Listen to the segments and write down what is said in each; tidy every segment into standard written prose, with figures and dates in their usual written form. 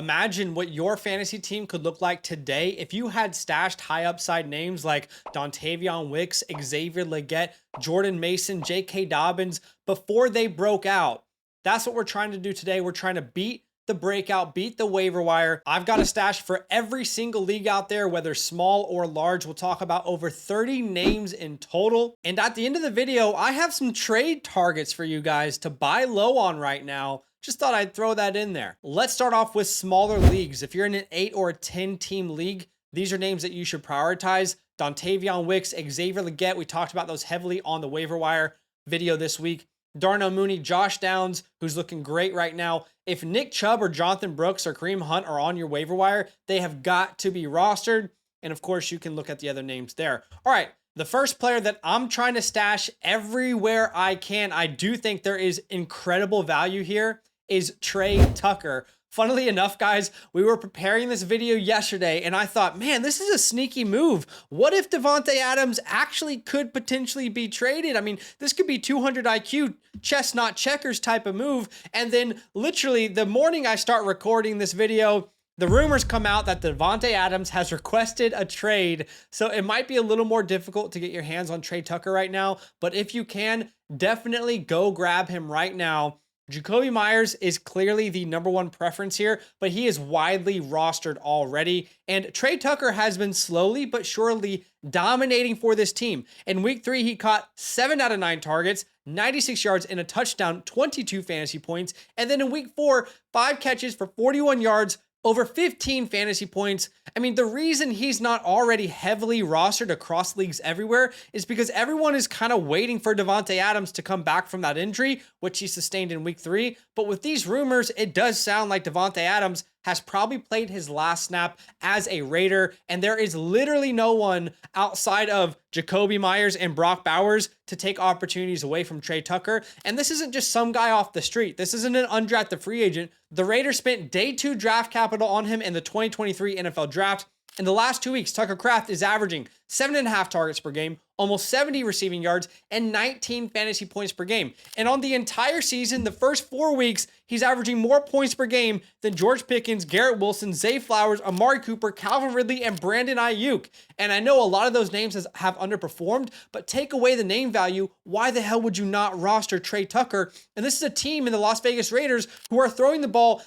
Imagine what your fantasy team could look like today if you had stashed high upside names like Dontavion Wicks, Xavier Legette, Jordan Mason, J.K. Dobbins before they broke out. That's what we're trying to do today. We're trying to beat the breakout, beat the waiver wire. I've got a stash for every single league out there, whether small or large. We'll talk about over 30 names in total. And at the end of the video, I have some trade targets for you guys to buy low on right now. Just thought I'd throw that in there. Let's start off with smaller leagues. If you're in an 8 or a 10 team league, these are names that you should prioritize. Dontavion Wicks, Xavier Legette. We talked about those heavily on the waiver wire video this week. Darnell Mooney, Josh Downs, who's looking great right now. If Nick Chubb or Jonathan Brooks or Kareem Hunt are on your waiver wire, they have got to be rostered. And of course, you can look at the other names there. All right, the first player that I'm trying to stash everywhere I can, I do think there is incredible value here, is Trey Tucker. Funnily enough, guys, we were preparing this video yesterday and I thought, man, this is a sneaky move. What if Davante Adams actually could potentially be traded? I mean, this could be 200 IQ, chess not checkers type of move. And then literally the morning I start recording this video, the rumors come out that Davante Adams has requested a trade. So it might be a little more difficult to get your hands on Trey Tucker right now. But if you can, definitely go grab him right now. Jakobi Meyers is clearly the number one preference here, but he is widely rostered already. And Trey Tucker has been slowly but surely dominating for this team. In week 3, he caught 7 out of 9 targets, 96 yards and a touchdown, 22 fantasy points. And then in week 4, 5 catches for 41 yards, over 15 fantasy points. I mean, the reason he's not already heavily rostered across leagues everywhere is because everyone is kind of waiting for Davante Adams to come back from that injury, which he sustained in week 3. But with these rumors, it does sound like Davante Adams has probably played his last snap as a Raider, and there is literally no one outside of Jakobi Meyers and Brock Bowers to take opportunities away from Trey Tucker. And this isn't just some guy off the street. This isn't an undrafted free agent. The Raiders spent day 2 draft capital on him in the 2023 NFL draft. In the last 2 weeks, Tucker Kraft is averaging 7.5 targets per game, almost 70 receiving yards, and 19 fantasy points per game. And on the entire season, the first 4 weeks, he's averaging more points per game than George Pickens, Garrett Wilson, Zay Flowers, Amari Cooper, Calvin Ridley, and Brandon Ayuk. And I know a lot of those names have underperformed, but take away the name value, why the hell would you not roster Trey Tucker? And this is a team in the Las Vegas Raiders who are throwing the ball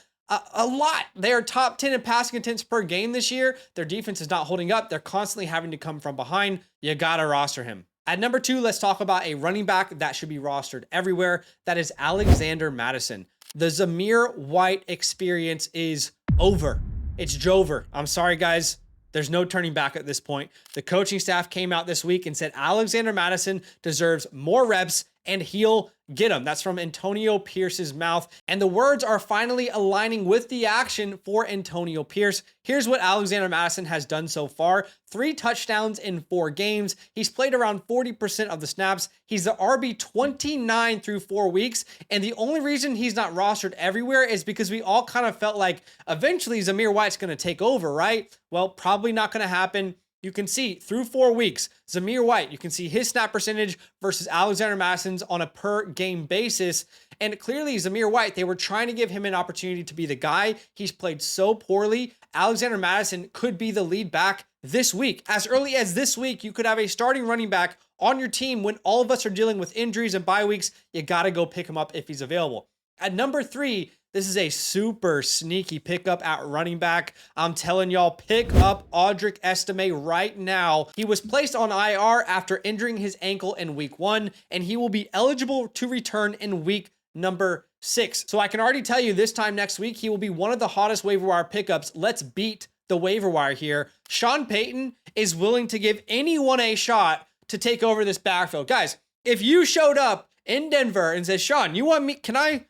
a lot. They are top 10 in passing attempts per game this year. Their defense is not holding up. They're constantly having to come from behind. You gotta roster him. At number 2, let's talk about a running back that should be rostered everywhere. That is Alexander Mattison. The Zamir White experience is over. It's Jover. I'm sorry, guys. There's no turning back at this point. The coaching staff came out this week and said Alexander Mattison deserves more reps and he'll get them. That's from Antonio Pierce's mouth. And the words are finally aligning with the action for Antonio Pierce. Here's what Alexander Mattison has done so far. 3 touchdowns in 4 games. He's played around 40% of the snaps. He's the RB 29 through 4 weeks. And the only reason he's not rostered everywhere is because we all kind of felt like eventually Zamir White's going to take over, right? Well, probably not going to happen. You can see through 4 weeks, Zamir White, you can see his snap percentage versus Alexander Mattison's on a per game basis. And clearly Zamir White, they were trying to give him an opportunity to be the guy. He's played so poorly. Alexander Mattison could be the lead back this week. As early as this week, you could have a starting running back on your team when all of us are dealing with injuries and bye weeks. You got to go pick him up if he's available. At number 3, this is a super sneaky pickup at running back. I'm telling y'all, pick up Audric Estime right now. He was placed on IR after injuring his ankle in week 1, and he will be eligible to return in week number 6. So I can already tell you this time next week, he will be one of the hottest waiver wire pickups. Let's beat the waiver wire here. Sean Payton is willing to give anyone a shot to take over this backfield. Guys, if you showed up in Denver and said, Sean, you want me, can I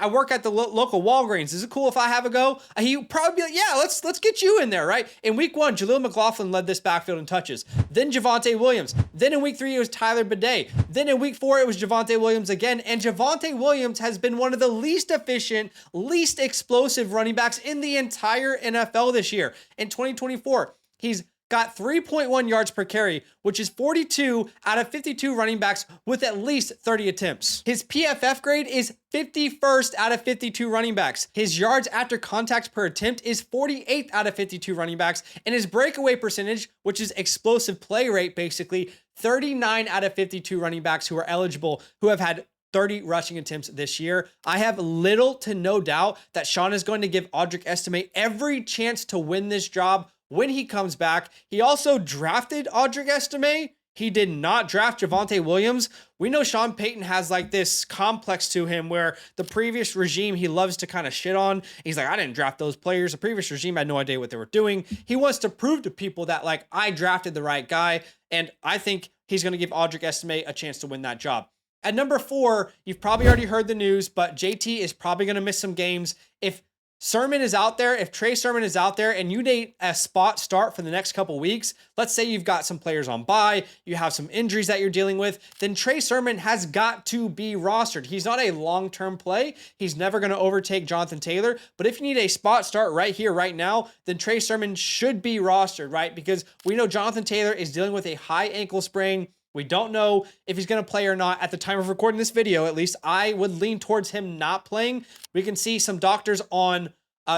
work at the local Walgreens. Is it cool if I have a go? He probably be like, yeah, let's get you in there, right? In week 1, Jaleel McLaughlin led this backfield in touches. Then Javonte Williams. Then in week 3, it was Tyler Bidet. Then in week 4, it was Javonte Williams again. And Javonte Williams has been one of the least efficient, least explosive running backs in the entire NFL this year. In 2024, he's got 3.1 yards per carry, which is 42 out of 52 running backs with at least 30 attempts. His PFF grade is 51st out of 52 running backs. His yards after contact per attempt is 48th out of 52 running backs, and his breakaway percentage, which is explosive play rate basically, 39 out of 52 running backs who are eligible who have had 30 rushing attempts this year. I have little to no doubt that Sean is going to give Audric Estime every chance to win this job when he comes back. He also drafted Audric Estime. He did not draft Javonte Williams. We know Sean Payton has like this complex to him where the previous regime he loves to kind of shit on. He's like, I didn't draft those players. The previous regime had no idea what they were doing. He wants to prove to people that like I drafted the right guy. And I think he's going to give Audric Estime a chance to win that job. At number 4, you've probably already heard the news, but JT is probably going to miss some games. If Sermon is out there, if Trey Sermon is out there and you need a spot start for the next couple weeks, let's say you've got some players on bye, you have some injuries that you're dealing with, then Trey Sermon has got to be rostered. He's not a long-term play. He's never going to overtake Jonathan Taylor. But if you need a spot start right here, right now, then Trey Sermon should be rostered, right? Because we know Jonathan Taylor is dealing with a high ankle sprain. We don't know if he's going to play or not. At the time of recording this video, at least, I would lean towards him not playing. We can see some doctors on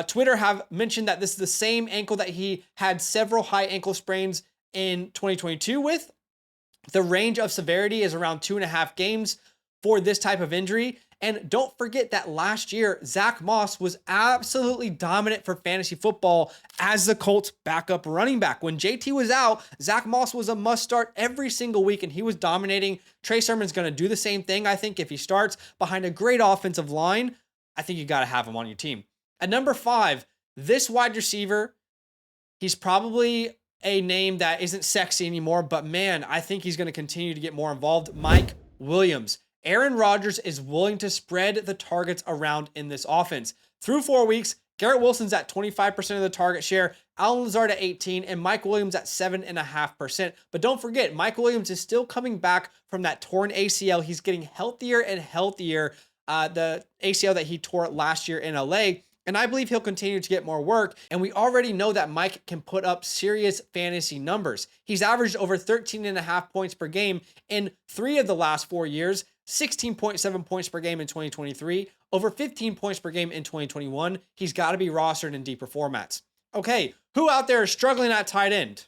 Twitter have mentioned that this is the same ankle that he had several high ankle sprains in 2022 with. The range of severity is around 2.5 games for this type of injury. And don't forget that last year, Zach Moss was absolutely dominant for fantasy football as the Colts backup running back. When JT was out, Zach Moss was a must start every single week and he was dominating. Trey Sermon's going to do the same thing. I think if he starts behind a great offensive line, I think you got to have him on your team. At number 5, this wide receiver, he's probably a name that isn't sexy anymore, but man, I think he's going to continue to get more involved. Mike Williams. Aaron Rodgers is willing to spread the targets around in this offense. Through 4 weeks, Garrett Wilson's at 25% of the target share, Allen Lazard at 18%, and Mike Williams at 7.5%. But don't forget, Mike Williams is still coming back from that torn ACL. He's getting healthier and healthier. The ACL that he tore last year in LA. And I believe he'll continue to get more work. And we already know that Mike can put up serious fantasy numbers. He's averaged over 13.5 points per game in 3 of the last 4 years, 16.7 points per game in 2023, over 15 points per game in 2021. He's got to be rostered in deeper formats. Okay, who out there is struggling at tight end?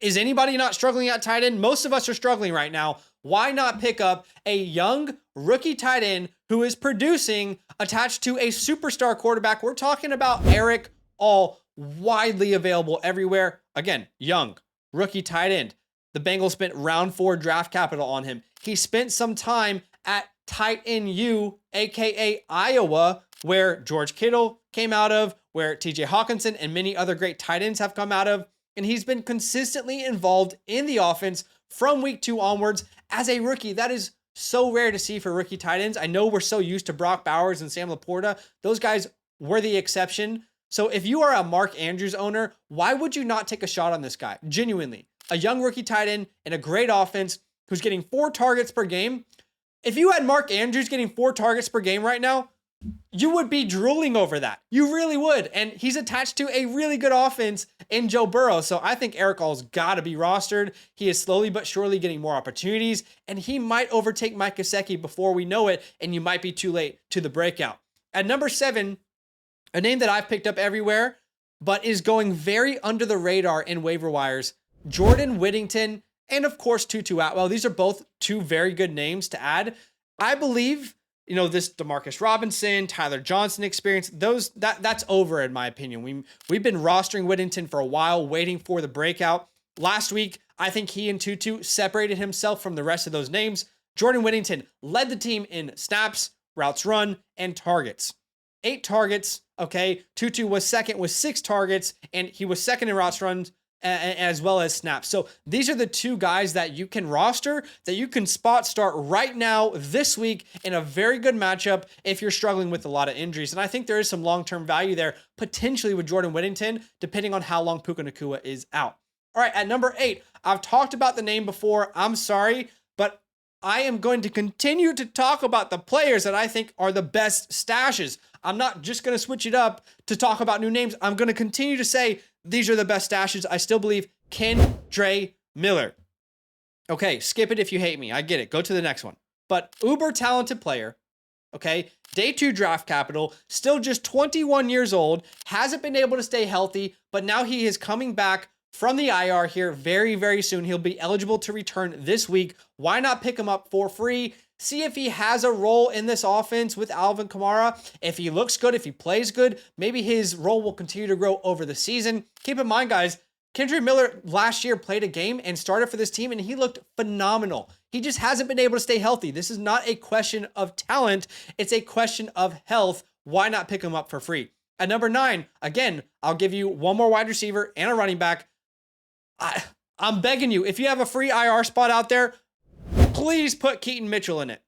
Is anybody not struggling at tight end? Most of us are struggling right now. Why not pick up a young rookie tight end who is producing attached to a superstar quarterback? We're talking about Eric All, widely available everywhere. Again, young rookie tight end. The Bengals spent round 4 draft capital on him. He spent some time at tight end U, aka Iowa, where George Kittle came out of, where TJ Hawkinson and many other great tight ends have come out of. And he's been consistently involved in the offense from week 2 onwards as a rookie. That is so rare to see for rookie tight ends. I know we're so used to Brock Bowers and Sam Laporta. Those guys were the exception. So if you are a Mark Andrews owner, why would you not take a shot on this guy? Genuinely, a young rookie tight end in a great offense who's getting 4 targets per game. If you had Mark Andrews getting 4 targets per game right now, you would be drooling over that. You really would. And he's attached to a really good offense in Joe Burrow. So I think Eric All's got to be rostered. He is slowly but surely getting more opportunities, and he might overtake Mike Gesicki before we know it, and you might be too late to the breakout. At number 7, a name that I've picked up everywhere, but is going very under the radar in waiver wires, Jordan Whittington, and of course Tutu Atwell. These are both 2 very good names to add. I believe, you know, this Demarcus Robinson, Tyler Johnson experience, that's over in my opinion. We've been rostering Whittington for a while, waiting for the breakout. Last week, I think he and Tutu separated himself from the rest of those names. Jordan Whittington led the team in snaps, routes run, and targets. 8 targets, okay? Tutu was second with 6 targets, and he was second in routes runs as well as snaps. So these are the 2 guys that you can roster, that you can spot start right now this week in a very good matchup if you're struggling with a lot of injuries. And I think there is some long-term value there, potentially with Jordan Whittington, depending on how long Puka Nacua is out. All right, at number 8, I've talked about the name before. I'm sorry, but I am going to continue to talk about the players that I think are the best stashes. I'm not just going to switch it up to talk about new names. I'm going to continue to say these are the best stashes. I still believe Kendre Miller. Okay, skip it if you hate me. I get it. Go to the next one. But uber talented player, okay? Day 2 draft capital, still just 21 years old, hasn't been able to stay healthy, but now he is coming back from the IR here very, very soon. He'll be eligible to return this week. Why not pick him up for free? See if he has a role in this offense with Alvin Kamara. If he looks good, if he plays good, maybe his role will continue to grow over the season. Keep in mind, guys, Kendre Miller last year played a game and started for this team, and he looked phenomenal. He just hasn't been able to stay healthy. This is not a question of talent. It's a question of health. Why not pick him up for free? At number 9, again, I'll give you one more wide receiver and a running back. I'm begging you, if you have a free IR spot out there, please put Keaton Mitchell in it.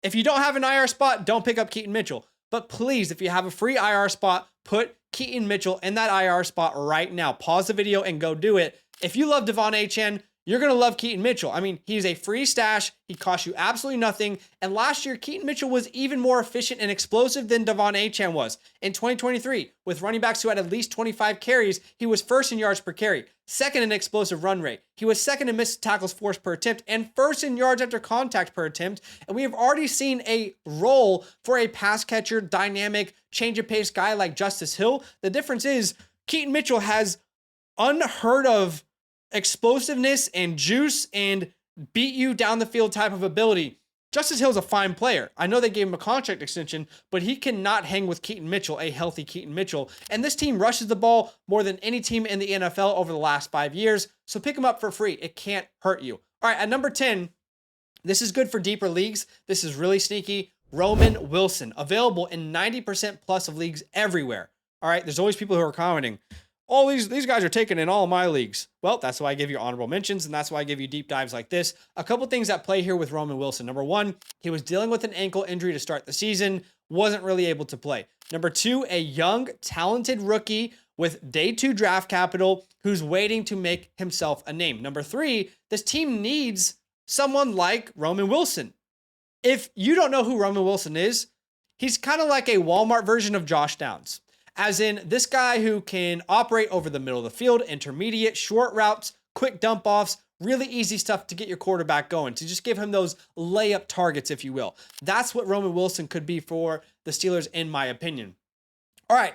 If you don't have an IR spot, don't pick up Keaton Mitchell. But please, if you have a free IR spot, put Keaton Mitchell in that IR spot right now. Pause the video and go do it. If you love Devon Achane, you're going to love Keaton Mitchell. I mean, he's a free stash. He costs you absolutely nothing. And last year, Keaton Mitchell was even more efficient and explosive than Devon Achane was. In 2023, with running backs who had at least 25 carries, he was first in yards per carry, second in explosive run rate. He was second in missed tackles forced per attempt, and first in yards after contact per attempt. And we have already seen a role for a pass catcher, dynamic, change of pace guy like Justice Hill. The difference is Keaton Mitchell has unheard of explosiveness and juice and beat you down the field type of ability. Justice Hill's a fine player. I know they gave him a contract extension, but he cannot hang with Keaton Mitchell, a healthy Keaton Mitchell. And this team rushes the ball more than any team in the NFL over the last 5 years. So pick him up for free. It can't hurt you. All right, at number 10, this is good for deeper leagues. This is really sneaky. Roman Wilson, available in 90% plus of leagues everywhere. All right, there's always people who are commenting, all these guys are taken in all of my leagues. Well, that's why I give you honorable mentions, and that's why I give you deep dives like this. A couple things that play here with Roman Wilson. Number 1, he was dealing with an ankle injury to start the season, wasn't really able to play. Number 2, a young, talented rookie with day 2 draft capital who's waiting to make himself a name. Number 3, this team needs someone like Roman Wilson. If you don't know who Roman Wilson is, he's kind of like a Walmart version of Josh Downs. As in, this guy who can operate over the middle of the field, intermediate, short routes, quick dump offs, really easy stuff to get your quarterback going, to just give him those layup targets, if you will. That's what Roman Wilson could be for the Steelers, in my opinion. All right.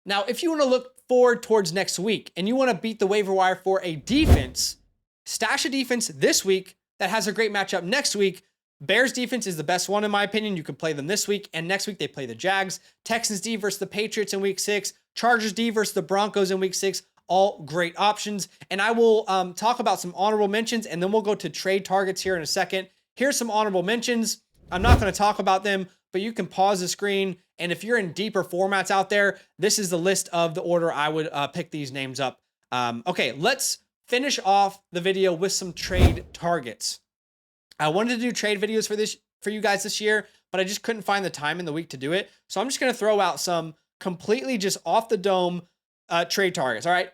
Now, if you want to look forward towards next week and you want to beat the waiver wire for a defense, stash a defense this week that has a great matchup next week. Bears defense is the best one, in my opinion. You can play them this week, and next week they play the Jags. Texans D versus the Patriots in week 6. Chargers D versus the Broncos in week 6. All great options. And I will talk about some honorable mentions, and then we'll go to trade targets here in a second. Here's some honorable mentions. I'm not going to talk about them, but you can pause the screen. And if you're in deeper formats out there, this is the list of the order I would pick these names up. Okay, let's finish off the video with some trade targets. I wanted to do trade videos for you guys this year, but I just couldn't find the time in the week to do it. So I'm just going to throw out some completely just off the dome trade targets. All right.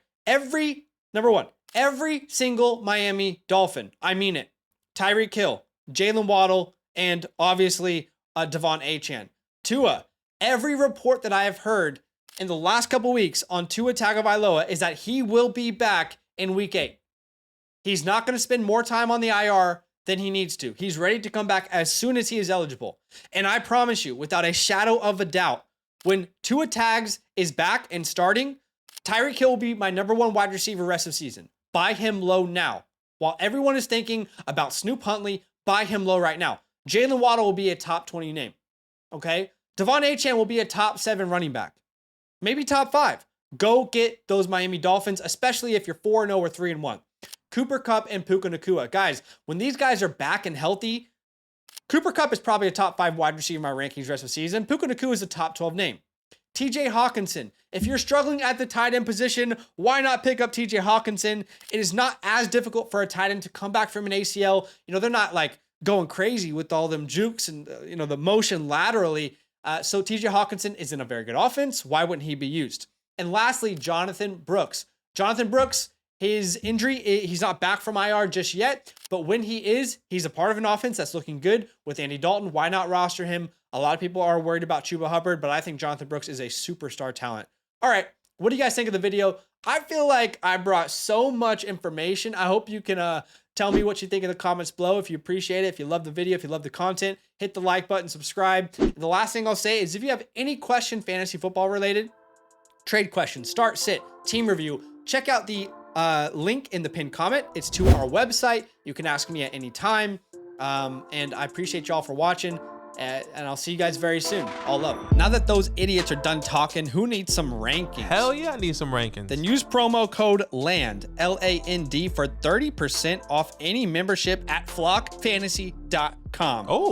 Number 1, every single Miami Dolphin. I mean it. Tyreek Hill, Jalen Waddle, and obviously Devon Achane. Tua, every report that I have heard in the last couple weeks on Tua Tagovailoa is that he will be back in week 8. He's not going to spend more time on the IR than he needs to. He's ready to come back as soon as he is eligible. And I promise you, without a shadow of a doubt, when Tua Tags is back and starting, Tyreek Hill will be my number 1 wide receiver rest of season. Buy him low now. While everyone is thinking about Snoop Huntley, buy him low right now. Jalen Waddle will be a top 20 name. Okay? Devon Achane will be a top 7 running back. Maybe top 5. Go get those Miami Dolphins, especially if you're 4-0 or 3-1. Cooper Kupp and Puka Nacua. Guys, when these guys are back and healthy, Cooper Kupp is probably a top 5 wide receiver in my rankings rest of the season. Puka Nacua is a top 12 name. TJ Hawkinson. If you're struggling at the tight end position, why not pick up TJ Hawkinson? It is not as difficult for a tight end to come back from an ACL. You know, they're not like going crazy with all them jukes and, the motion laterally. So TJ Hawkinson is in a very good offense. Why wouldn't he be used? And lastly, Jonathan Brooks. Jonathan Brooks, his injury, he's not back from IR just yet, but when he is, he's a part of an offense that's looking good with Andy Dalton. Why not roster him A lot of people are worried about Chuba Hubbard, but I think Jonathan Brooks is a superstar talent. All right, what do you guys think of the video? I feel like I brought so much information. I hope you can tell me what you think in the comments below. If you appreciate it, if you love the video, if you love the content, hit the like button, subscribe. And the last thing I'll say is if you have any question fantasy football related, trade questions, start, sit, team review, check out the link in the pinned comment. It's to our website. You can ask me at any time. And I appreciate y'all for watching. And I'll see you guys very soon. All love. Now that those idiots are done talking, who needs some rankings? Hell yeah, I need some rankings. Then use promo code LAND, LAND, for 30% off any membership at flockfantasy.com. Oh.